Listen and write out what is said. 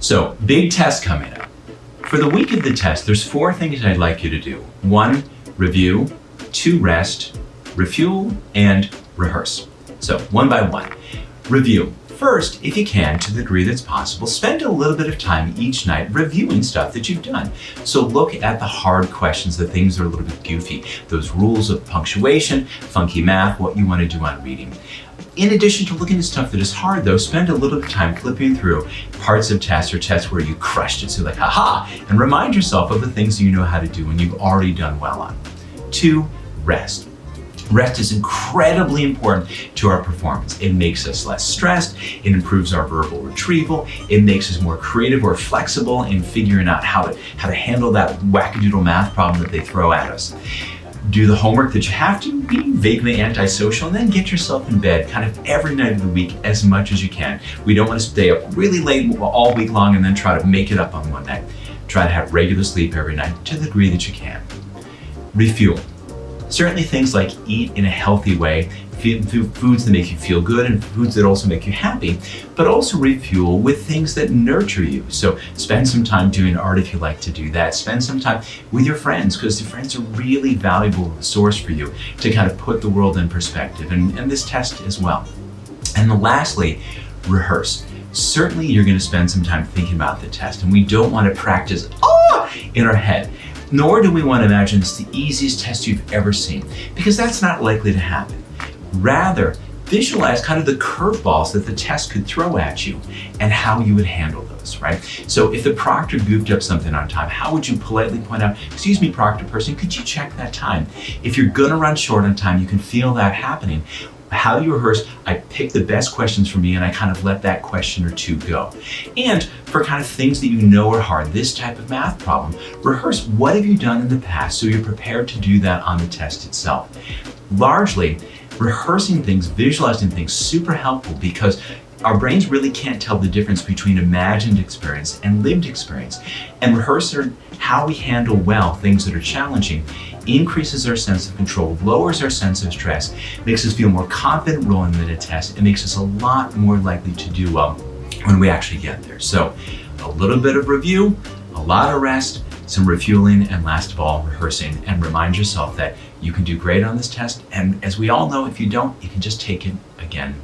So, big test coming up. For the week of the test, there's 4 things I'd like you to do. 1, review. 2, rest. Refuel, and rehearse. So, one by one. Review. First, if you can, to the degree that's possible, spend a little bit of time each night reviewing stuff that you've done. So look at the hard questions, the things that are a little bit goofy, those rules of punctuation, funky math, what you want to do on reading. In addition to looking at stuff that is hard though, spend a little bit of time flipping through parts of tests or tests where you crushed it. So like, haha, and remind yourself of the things you know how to do and you've already done well on. 2, rest. Rest is incredibly important to our performance. It makes us less stressed, it improves our verbal retrieval, it makes us more creative or flexible in figuring out how to handle that wackadoodle math problem that they throw at us. Do the homework that you have to, be vaguely antisocial, and then get yourself in bed kind of every night of the week as much as you can. We don't want to stay up really late all week long and then try to make it up on one night. Try to have regular sleep every night to the degree that you can. Refuel. Certainly things like eat in a healthy way, foods that make you feel good and foods that also make you happy, but also refuel with things that nurture you. So spend some time doing art if you like to do that. Spend some time with your friends, because your friends are really valuable source for you to kind of put the world in perspective, and this test as well. And lastly, rehearse. Certainly you're going to spend some time thinking about the test, and we don't want to practice in our head. Nor do we want to imagine it's the easiest test you've ever seen, because that's not likely to happen. Rather, visualize kind of the curveballs that the test could throw at you and how you would handle those, right? So if the proctor goofed up something on time, how would you politely point out, excuse me, proctor person, could you check that time? If you're gonna run short on time, you can feel that happening. How you rehearse, I pick the best questions for me and I kind of let that question or two go. And for kind of things that you know are hard, this type of math problem, rehearse what have you done in the past so you're prepared to do that on the test itself. Largely, rehearsing things, visualizing things, super helpful, because our brains really can't tell the difference between imagined experience and lived experience. And rehearsing how we handle well things that are challenging increases our sense of control, lowers our sense of stress, makes us feel more confident rolling in a test, and makes us a lot more likely to do well when we actually get there. So a little bit of review, a lot of rest, some refueling, and last of all, rehearsing, and remind yourself that you can do great on this test. And as we all know, if you don't, you can just take it again